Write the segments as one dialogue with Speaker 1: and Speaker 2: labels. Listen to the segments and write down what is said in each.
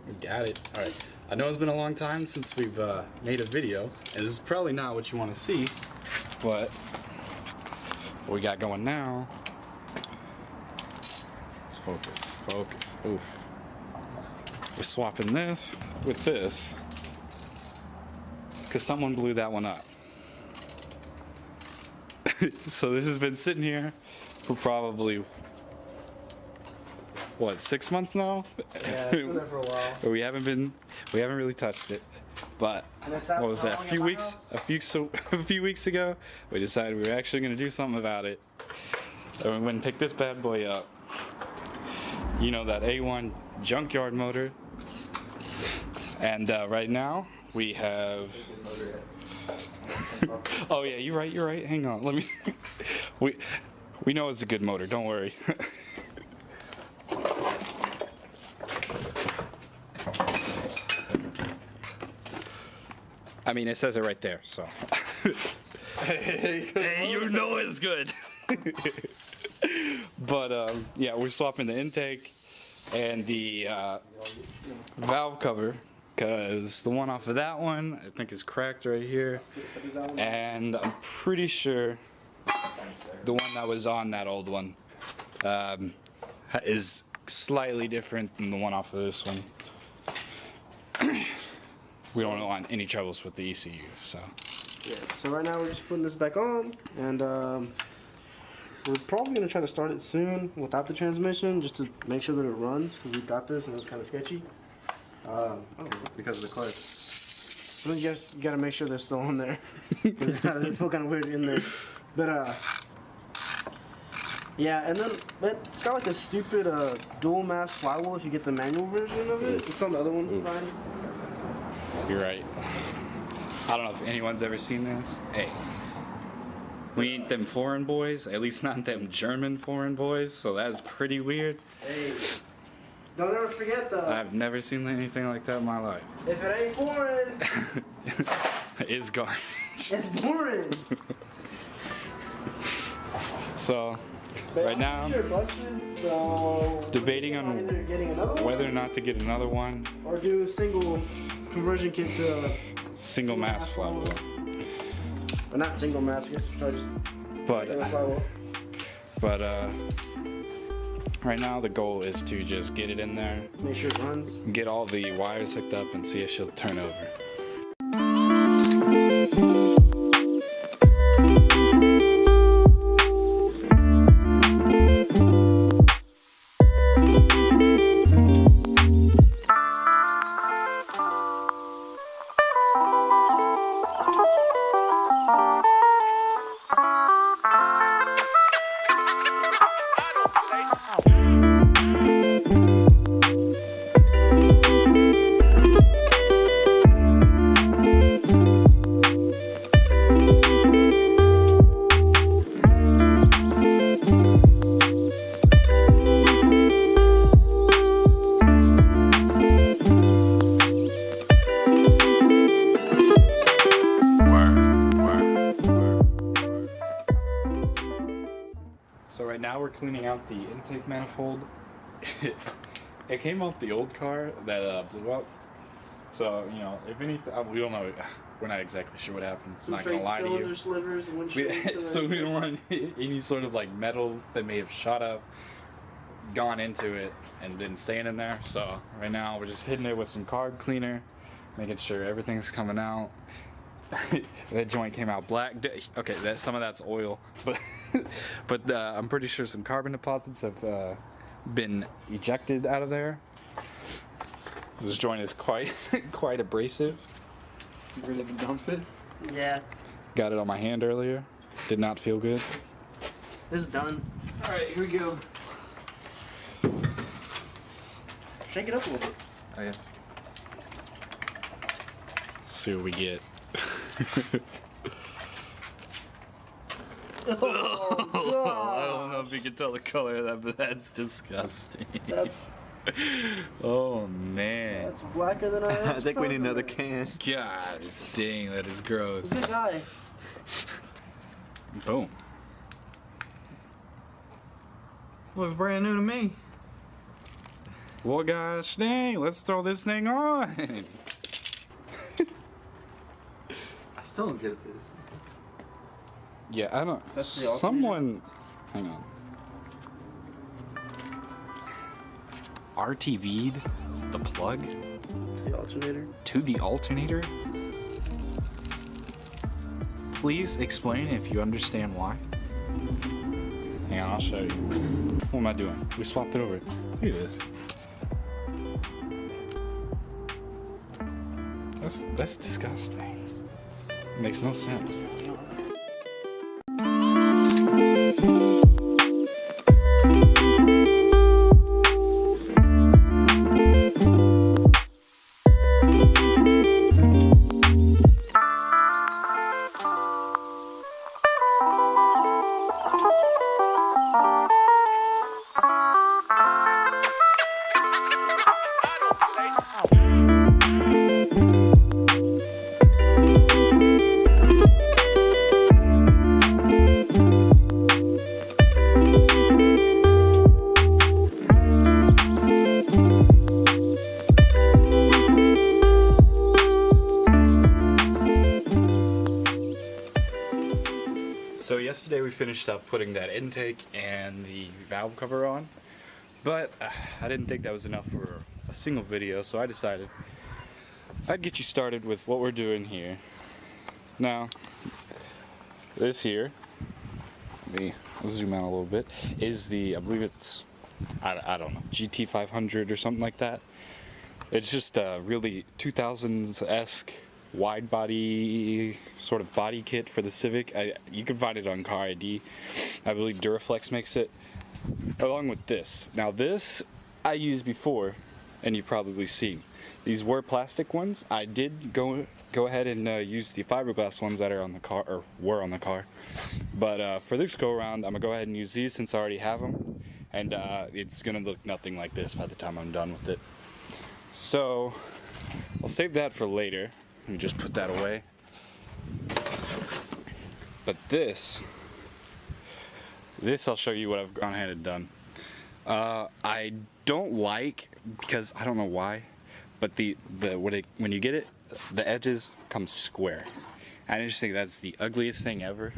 Speaker 1: We got it. All right. I know it's been a long time since we've made a video, and this is probably not what you want to see, but what we got going now. Let's focus. Oof. We're swapping this with this because someone blew that one up. So this has been sitting here for probably, what, 6 months now?
Speaker 2: Yeah, it's been there for a while.
Speaker 1: We haven't really touched it. But what was that? A few weeks ago, we decided we were actually going to do something about it. And we went and picked this bad boy up. You know, that A1 junkyard motor. And right now we have. Oh yeah, you're right. Hang on, let me. we know it's a good motor. Don't worry. I mean, it says it right there, so. Hey, you know it's good. But yeah, we're swapping the intake and the valve cover, because the one off of that one I think is cracked right here, and I'm pretty sure the one that was on that old one is slightly different than the one off of this one. We don't want any troubles with the ECU, so.
Speaker 2: Yeah, so right now we're just putting this back on, and we're probably going to try to start it soon without the transmission, just to make sure that it runs, because we got this and it's kind of sketchy.
Speaker 3: Because of the clutch.
Speaker 2: So you got to make sure they're still on there, because it feel kind of weird in there. But yeah, and then it's got like a stupid dual mass flywheel if you get the manual version of it. It's on the other one, Ryan.
Speaker 1: You're right. I don't know if anyone's ever seen this. Hey, we ain't them foreign boys, at least not them German foreign boys, so that's pretty weird.
Speaker 2: Hey, don't ever forget though.
Speaker 1: I've never seen anything like that in my life.
Speaker 2: If it ain't foreign,
Speaker 1: It's garbage.
Speaker 2: it's boring.
Speaker 1: So, right now,
Speaker 2: Sure, busted, so
Speaker 1: debating on
Speaker 2: either getting another one
Speaker 1: whether or not to get another one.
Speaker 2: or do a single conversion kit to
Speaker 1: Single mass flywheel.
Speaker 2: or not single mass, I guess try just
Speaker 1: But
Speaker 2: regular flywheel.
Speaker 1: right now the goal is to just get it in there,
Speaker 2: Make sure it runs.
Speaker 1: get all the wires hooked up, and see if she'll turn over. So right now we're cleaning out the intake manifold. It came off the old car that blew up. So, you know, if anything, we don't know. We're not exactly sure what happened. I'm not gonna lie to you.
Speaker 2: Slivers and windshield.
Speaker 1: So we don't want any sort of like metal that may have shot up, gone into it, and been staying in there. So right now we're just hitting it with some carb cleaner, making sure everything's coming out. That joint came out black. Okay, some of that's oil, but I'm pretty sure some carbon deposits have been ejected out of there. This joint is quite abrasive.
Speaker 3: You ready to dump it?
Speaker 2: Yeah,
Speaker 1: Got it on my hand earlier. Did not feel good.
Speaker 2: this is done.
Speaker 3: All right, here we go.
Speaker 2: Shake it up a little bit.
Speaker 3: Oh yeah.
Speaker 1: Let's see what we get.
Speaker 2: Oh,
Speaker 1: I don't know if you can tell the color of that, but that's disgusting.
Speaker 2: That's
Speaker 1: Oh man.
Speaker 2: That's blacker than I
Speaker 3: I think we need another can.
Speaker 1: God dang, that is gross.
Speaker 2: Good guy.
Speaker 1: Boom.
Speaker 3: Looks brand new to me.
Speaker 1: Well, gosh dang, let's throw this thing on.
Speaker 3: I still don't get this.
Speaker 1: Yeah, I don't.
Speaker 2: That's the alternator?
Speaker 1: Someone, hang on. RTV'd the plug
Speaker 2: The alternator.
Speaker 1: to the alternator. Please explain if you understand why. Hang on, I'll show you. What am I doing? We swapped it over. Look at this. That's disgusting. Makes no sense. So yesterday we finished up putting that intake and the valve cover on, but I didn't think that was enough for a single video, so I decided I'd get you started with what we're doing here. Now, this here, let me zoom out a little bit, is the, I believe it's, I don't know, GT500 or something like that. It's just a really 2000s-esque wide body sort of body kit for the Civic. You can find it on Car ID. I believe Duraflex makes it, along with this. Now this I used before, and you've probably seen. These were plastic ones. I did go ahead and use the fiberglass ones that are on the car, or were on the car. But for this go around, I'm gonna go ahead and use these since I already have them, and it's gonna look nothing like this by the time I'm done with it. So I'll save that for later. Let me just put that away. But this I'll show you what I've gone ahead and done. I don't like, because I don't know why, but when you get it, the edges come square. And I just think that's the ugliest thing ever.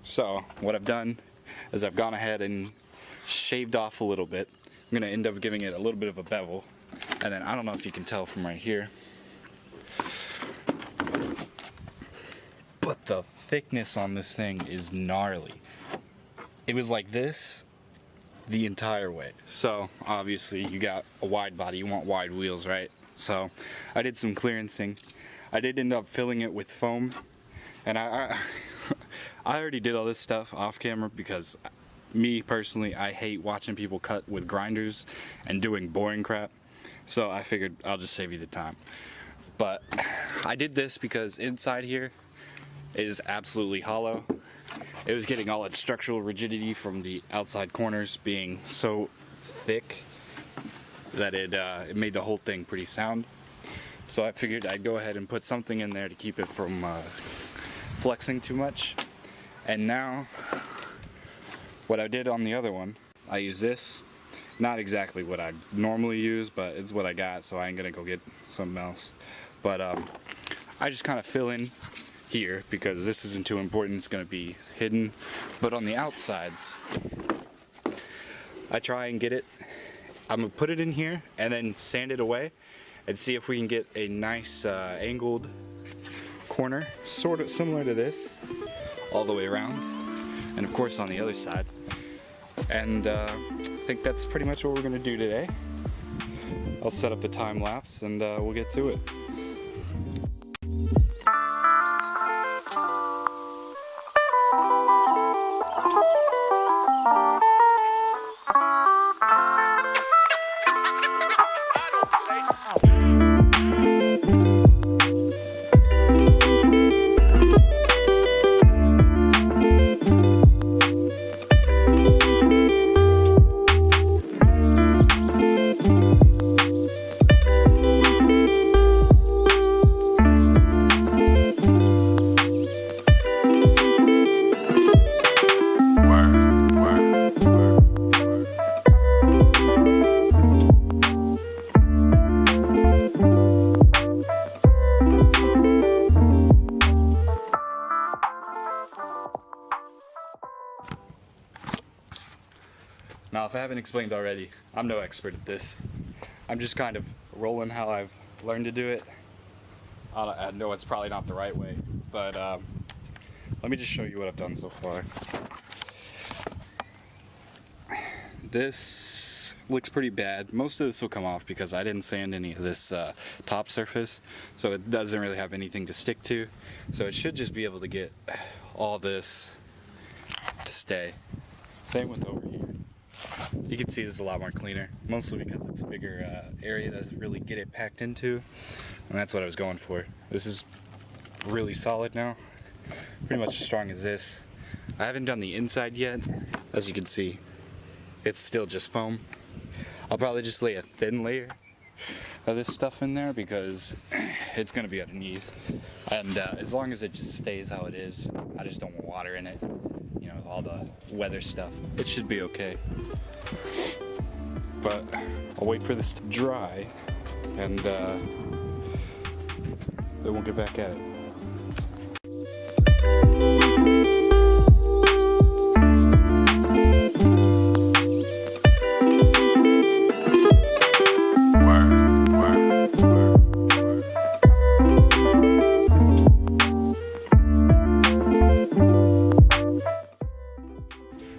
Speaker 1: So what I've done is I've gone ahead and shaved off a little bit. I'm gonna end up giving it a little bit of a bevel. And then I don't know if you can tell from right here, but the thickness on this thing is gnarly. It was like this the entire way. So obviously you got a wide body, you want wide wheels, right? So I did some clearancing. I did end up filling it with foam, and I already did all this stuff off camera because me personally, I hate watching people cut with grinders and doing boring crap. So I figured I'll just save you the time. But I did this because inside here is absolutely hollow. It was getting all its structural rigidity from the outside corners being so thick that it made the whole thing pretty sound. So I figured I'd go ahead and put something in there to keep it from flexing too much. And now, what I did on the other one, I used this. Not exactly what I normally use, but it's what I got, so I ain't gonna go get something else. But I just kind of fill in here because this isn't too important, it's gonna be hidden. But on the outsides, I try and get it, I'm gonna put it in here and then sand it away and see if we can get a nice angled corner, sort of similar to this, all the way around. And of course on the other side. And I think that's pretty much what we're gonna do today. I'll set up the time lapse and we'll get to it. I haven't explained already, I'm no expert at this. I'm just kind of rolling how I've learned to do it. I know it's probably not the right way, but let me just show you what I've done so far. This looks pretty bad. Most of this will come off because I didn't sand any of this top surface, so it doesn't really have anything to stick to. So it should just be able to get all this to stay. Same with over here. You can see this is a lot more cleaner, mostly because it's a bigger area to really get it packed into, and that's what I was going for. This is really solid now, pretty much as strong as this. I haven't done the inside yet. As you can see, it's still just foam. I'll probably just lay a thin layer of this stuff in there because it's gonna be underneath, and as long as it just stays how it is, I just don't want water in it, you know, all the weather stuff, it should be okay. But I'll wait for this to dry, and then we'll get back at it.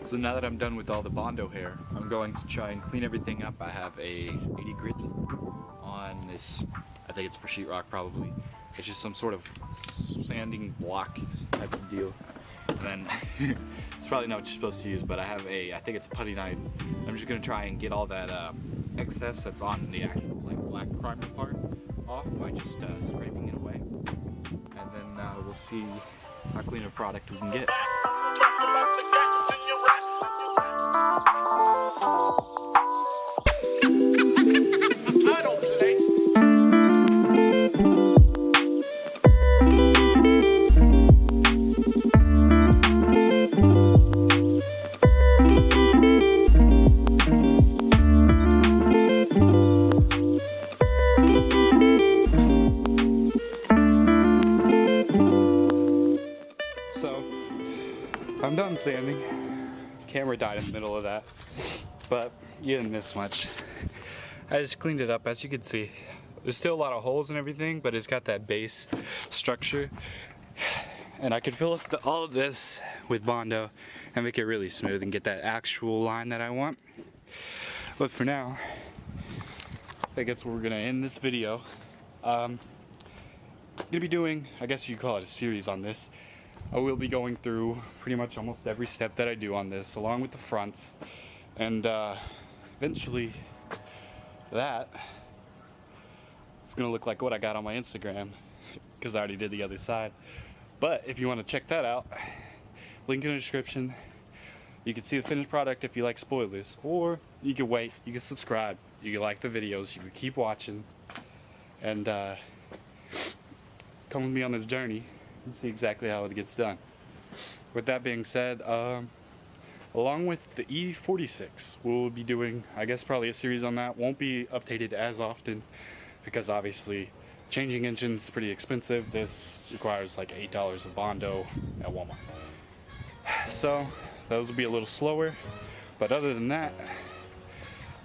Speaker 1: So now that I'm done with all the Bondo hair, I'm going to try and clean everything up. I have a 80 grit on this, I think it's for sheetrock probably. It's just some sort of sanding block type of deal. And then, it's probably not what you're supposed to use, but I have I think it's a putty knife. I'm just gonna try and get all that excess that's on the actual like black primer part off by just scraping it away. And then we'll see how clean a product we can get. So, I'm done sanding. Camera died in the middle of that, but you didn't miss much. I just cleaned it up, as you can see. There's still a lot of holes and everything, but it's got that base structure. And I could fill up all of this with Bondo and make it really smooth and get that actual line that I want. But for now, I think that's where we're gonna end this video. I'm gonna be doing, I guess you could call it a series on this. I will be going through pretty much almost every step that I do on this, along with the fronts, and eventually that is gonna look like what I got on my Instagram, because I already did the other side. But if you want to check that out, link in the description. You can see the finished product if you like spoilers, or you can wait, you can subscribe, you can like the videos, you can keep watching, and come with me on this journey and see exactly how it gets done. With that being said, along with the E46, we'll be doing, I guess, probably a series on that. Won't be updated as often because obviously changing engines is pretty expensive. This requires like $8 of Bondo at Walmart. So those will be a little slower, but other than that,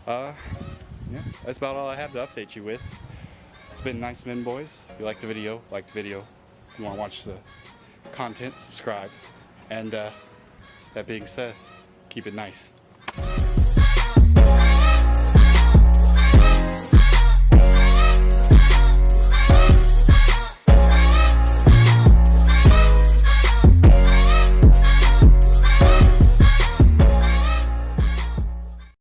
Speaker 1: yeah, that's about all I have to update you with. It's been Nice Men Boys. If you like the video, like the video. If you want to watch the content, subscribe. And that being said, keep it nice.